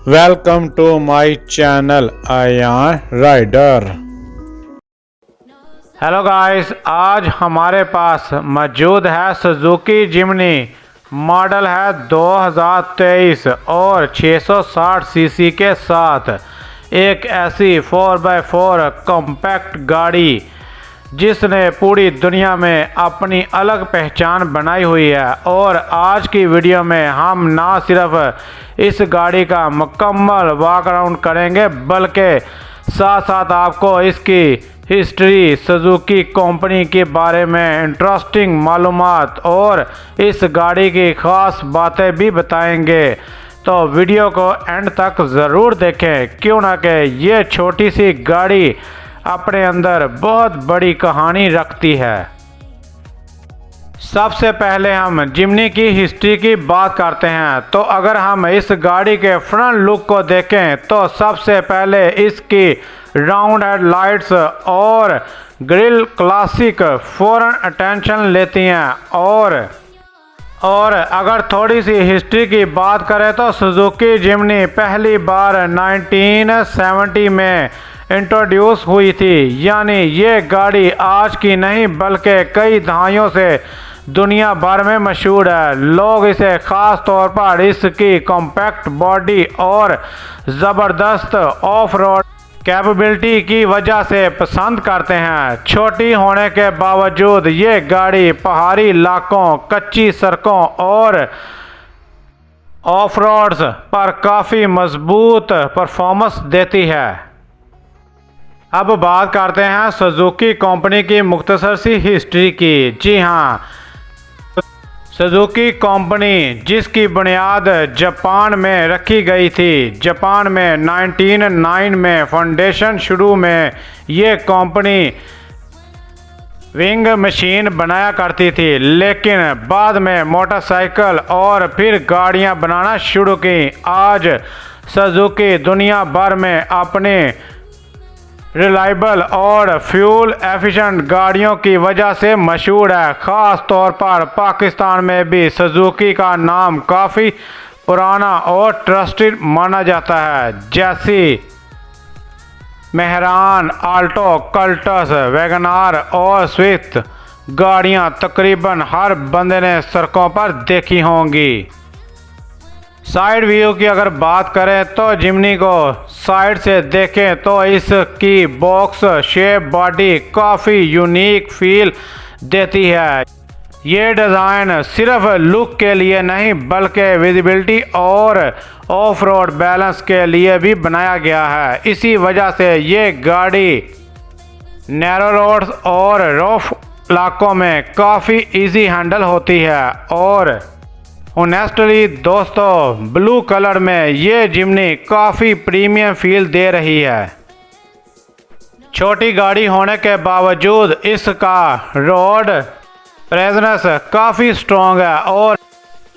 Welcome to my channel Aayan Rider. Hello guys, आज हमारे पास मौजूद है सुजुकी जिमनी। मॉडल है 2023 और 660 सीसी के साथ एक ऐसी 4x4 कॉम्पैक्ट गाड़ी जिसने पूरी दुनिया में अपनी अलग पहचान बनाई हुई है। और आज की वीडियो में हम ना सिर्फ इस गाड़ी का मुकम्मल वॉक अराउंड करेंगे बल्कि साथ साथ आपको इसकी हिस्ट्री, सुजुकी कंपनी के बारे में इंटरेस्टिंग मालूमात और इस गाड़ी की ख़ास बातें भी बताएंगे। तो वीडियो को एंड तक ज़रूर देखें, क्यों ना कि ये छोटी सी गाड़ी अपने अंदर बहुत बड़ी कहानी रखती है। सबसे पहले हम जिमनी की हिस्ट्री की बात करते हैं। तो अगर हम इस गाड़ी के फ्रंट लुक को देखें तो सबसे पहले इसकी राउंड हेडलाइट्स और ग्रिल क्लासिक फौरन अटेंशन लेती हैं। और अगर थोड़ी सी हिस्ट्री की बात करें तो सुजुकी जिमनी पहली बार 1970 में इंट्रोड्यूस हुई थी। यानी ये गाड़ी आज की नहीं बल्कि कई दहाइयों से दुनिया भर में मशहूर है। लोग इसे ख़ास तौर पर इसकी कॉम्पैक्ट बॉडी और ज़बरदस्त ऑफ रोड कैपेबिलिटी की वजह से पसंद करते हैं। छोटी होने के बावजूद ये गाड़ी पहाड़ी इलाकों, कच्ची सड़कों और ऑफ रोड्स पर काफ़ी मजबूत परफॉर्मेंस देती है। अब बात करते हैं सुजुकी कंपनी की मुख्तसर सी हिस्ट्री की। जी हाँ, सुजुकी कंपनी जिसकी बुनियाद जापान में रखी गई थी। जापान में 1909 में फाउंडेशन शुरू में ये कंपनी विंग मशीन बनाया करती थी, लेकिन बाद में मोटरसाइकिल और फिर गाड़ियां बनाना शुरू की। आज सुजुकी दुनिया भर में अपने रिलायबल और फ्यूल एफिशिएंट गाड़ियों की वजह से मशहूर है। ख़ास तौर पर पाकिस्तान में भी सुजुकी का नाम काफ़ी पुराना और ट्रस्टेड माना जाता है। जैसी मेहरान, आल्टो, कल्टस, वैगनार और स्विफ्ट गाड़ियां तकरीबन हर बंदे ने सड़कों पर देखी होंगी। साइड व्यू की अगर बात करें तो जिमनी को साइड से देखें तो इसकी बॉक्स शेप बॉडी काफ़ी यूनिक फील देती है। ये डिज़ाइन सिर्फ लुक के लिए नहीं बल्कि विजिबिलिटी और ऑफ रोड बैलेंस के लिए भी बनाया गया है। इसी वजह से ये गाड़ी नैरो रोड्स और रफ इलाकों में काफ़ी इजी हैंडल होती है। और ऑनेस्टली दोस्तों, ब्लू कलर में ये जिमनी काफ़ी प्रीमियम फील दे रही है। छोटी गाड़ी होने के बावजूद इसका रोड प्रेजेंस काफ़ी स्ट्रॉन्ग है और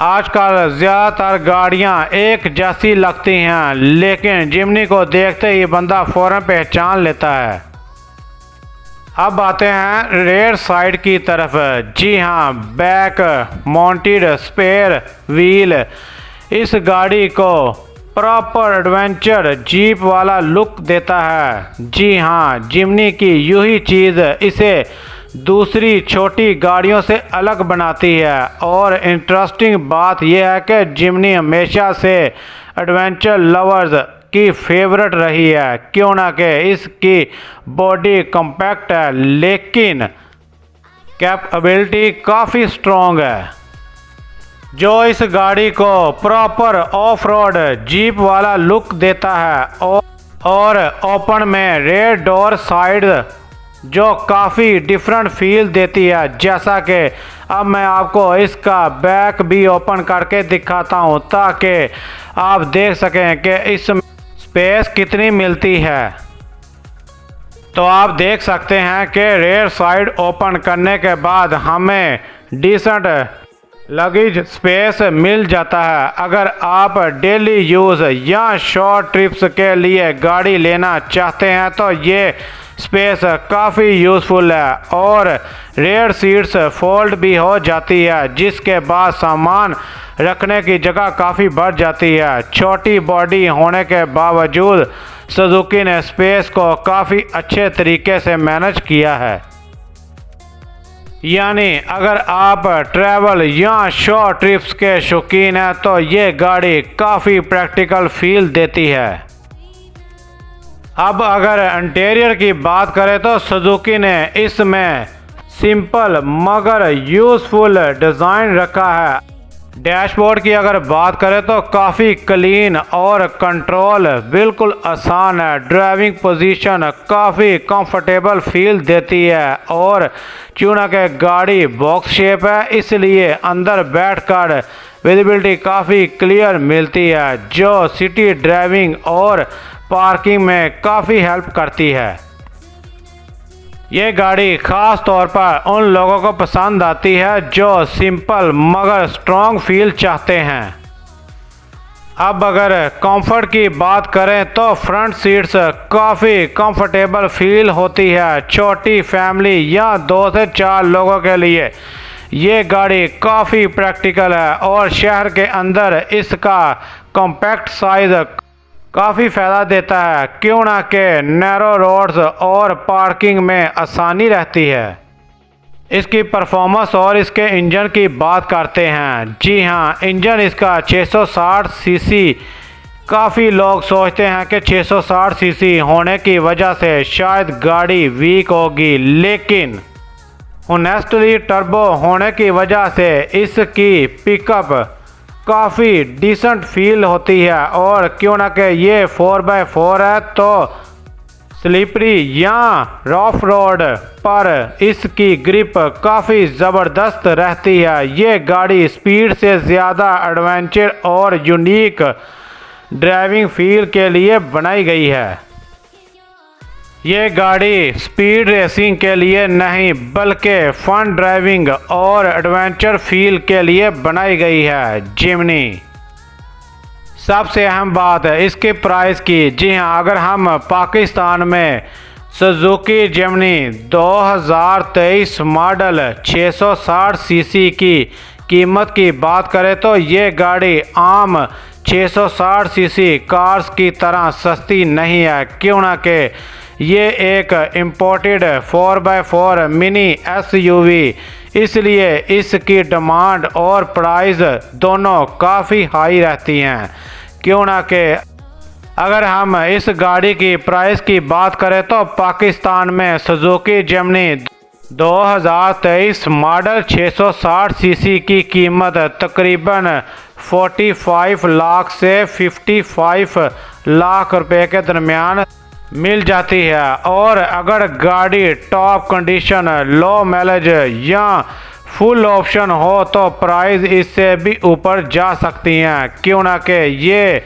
आजकल ज़्यादातर गाड़ियां एक जैसी लगती हैं, लेकिन जिमनी को देखते ही बंदा फ़ौरन पहचान लेता है। अब आते हैं रेयर साइड की तरफ। जी हाँ, बैक माउंटेड स्पेयर व्हील इस गाड़ी को प्रॉपर एडवेंचर जीप वाला लुक देता है। जी हाँ, जिमनी की यूं ही चीज़ इसे दूसरी छोटी गाड़ियों से अलग बनाती है। और इंटरेस्टिंग बात यह है कि जिमनी हमेशा से एडवेंचर लवर्स की फेवरेट रही है, क्यों ना कि इसकी बॉडी कॉम्पैक्ट है लेकिन कैपेबिलिटी काफ़ी स्ट्रॉन्ग है, जो इस गाड़ी को प्रॉपर ऑफ रोड जीप वाला लुक देता है। और ओपन में रेयर डोर साइड जो काफ़ी डिफरेंट फील देती है। जैसा कि अब मैं आपको इसका बैक भी ओपन करके दिखाता हूँ ताकि आप देख सकें कि इस स्पेस कितनी मिलती है। तो आप देख सकते हैं कि रेयर साइड ओपन करने के बाद हमें डिसेंट लगेज स्पेस मिल जाता है। अगर आप डेली यूज़ या शॉर्ट ट्रिप्स के लिए गाड़ी लेना चाहते हैं तो ये स्पेस काफ़ी यूज़फुल है। और रेयर सीट्स फोल्ड भी हो जाती है, जिसके बाद सामान रखने की जगह काफ़ी बढ़ जाती है। छोटी बॉडी होने के बावजूद सुजुकी ने स्पेस को काफ़ी अच्छे तरीके से मैनेज किया है। यानी अगर आप ट्रैवल या शॉर्ट ट्रिप्स के शौकीन हैं तो ये गाड़ी काफ़ी प्रैक्टिकल फील देती है। अब अगर इंटीरियर की बात करें तो सुजुकी ने इसमें सिंपल मगर यूज़फुल डिज़ाइन रखा है। डैशबोर्ड की अगर बात करें तो काफ़ी क्लीन और कंट्रोल बिल्कुल आसान है। ड्राइविंग पोजीशन काफ़ी कंफर्टेबल फील देती है और चूँकि गाड़ी बॉक्स शेप है इसलिए अंदर बैठकर विजिबिलिटी काफ़ी क्लियर मिलती है, जो सिटी ड्राइविंग और पार्किंग में काफ़ी हेल्प करती है। ये गाड़ी ख़ास तौर पर उन लोगों को पसंद आती है जो सिंपल मगर स्ट्रॉन्ग फील चाहते हैं। अब अगर कंफर्ट की बात करें तो फ्रंट सीट्स काफ़ी कंफर्टेबल फील होती है। छोटी फैमिली या 2 से 4 लोगों के लिए ये गाड़ी काफ़ी प्रैक्टिकल है और शहर के अंदर इसका कॉम्पैक्ट साइज़ काफ़ी फ़ायदा देता है, क्यों ना कि नैरो रोड्स और पार्किंग में आसानी रहती है। इसकी परफॉर्मेंस और इसके इंजन की बात करते हैं। जी हाँ, इंजन इसका 660 सीसी। काफ़ी लोग सोचते हैं कि 660 सीसी होने की वजह से शायद गाड़ी वीक होगी, लेकिन ऑनेस्टली टर्बो होने की वजह से इसकी पिकअप काफ़ी डिसेंट फील होती है और क्यों ना कि ये 4x4 है तो स्लिपरी या रफ रोड पर इसकी ग्रिप काफ़ी ज़बरदस्त रहती है। ये गाड़ी स्पीड से ज़्यादा एडवेंचर और यूनिक ड्राइविंग फील के लिए बनाई गई है। ये गाड़ी स्पीड रेसिंग के लिए नहीं बल्कि फन ड्राइविंग और एडवेंचर फील के लिए बनाई गई है। जिमनी सबसे अहम बात है इसके प्राइस की। जी हाँ, अगर हम पाकिस्तान में सुजुकी जिमनी 2023 मॉडल 660 सीसी की कीमत की बात करें तो ये गाड़ी आम 660 सीसी कार्स की तरह सस्ती नहीं है, क्यों ना कि ये एक इम्पोर्टेड 4x4 मिनी एसयूवी, इसलिए इसकी डिमांड और प्राइस दोनों काफ़ी हाई रहती हैं। क्यों ना कि अगर हम इस गाड़ी की प्राइस की बात करें तो पाकिस्तान में सुजुकी जिमनी 2023 मॉडल 660 सीसी की कीमत तकरीबन 45 लाख से 55 लाख रुपए के दरमियान मिल जाती है। और अगर गाड़ी टॉप कंडीशन, लो माइलेज या फुल ऑप्शन हो तो प्राइस इससे भी ऊपर जा सकती हैं, क्यों ना कि ये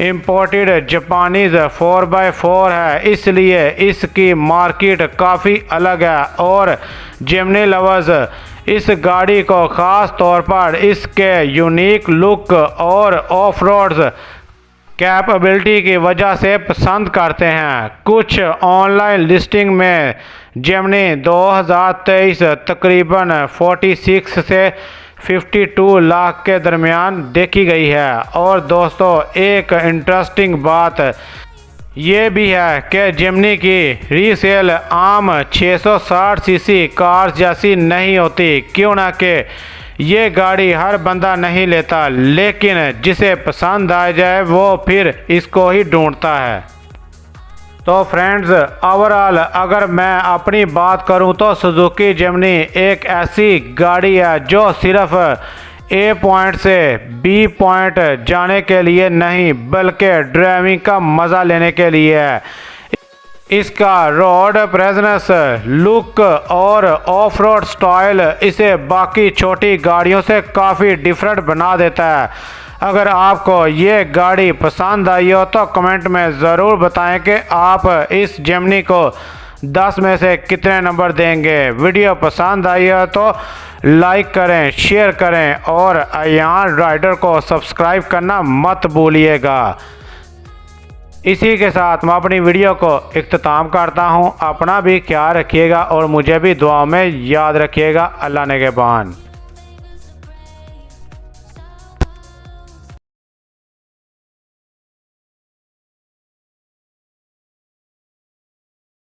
इम्पोर्टेड जापानीज़ 4x4 है, इसलिए इसकी मार्केट काफ़ी अलग है। और जिमनी लवर्स इस गाड़ी को ख़ास तौर पर इसके यूनिक लुक और ऑफ रोड्स कैपेबिलिटी की वजह से पसंद करते हैं। कुछ ऑनलाइन लिस्टिंग में जिमनी 2023 तकरीबन 46 से 52 लाख के दरमियान देखी गई है। और दोस्तों, एक इंटरेस्टिंग बात ये भी है कि जिमनी की रीसेल आम 660 सीसी कार जैसी नहीं होती, क्यों ना कि ये गाड़ी हर बंदा नहीं लेता, लेकिन जिसे पसंद आ जाए वो फिर इसको ही ढूंढता है। तो फ्रेंड्स, ओवरऑल अगर मैं अपनी बात करूं तो सुजुकी जिमनी एक ऐसी गाड़ी है जो सिर्फ ए पॉइंट से बी पॉइंट जाने के लिए नहीं बल्कि ड्राइविंग का मज़ा लेने के लिए है। इसका रोड प्रेजेंस, लुक और ऑफ रोड स्टाइल इसे बाकी छोटी गाड़ियों से काफ़ी डिफरेंट बना देता है। अगर आपको ये गाड़ी पसंद आई हो तो कमेंट में ज़रूर बताएं कि आप इस जिमनी को 10 में से कितने नंबर देंगे। वीडियो पसंद आई हो तो लाइक करें, शेयर करें और अयान राइडर को सब्सक्राइब करना मत भूलिएगा। इसी के साथ मैं अपनी वीडियो को इख्तिताम करता हूँ। अपना भी ख्याल रखिएगा और मुझे भी दुआ में याद रखिएगा। अल्लाह निगहबान।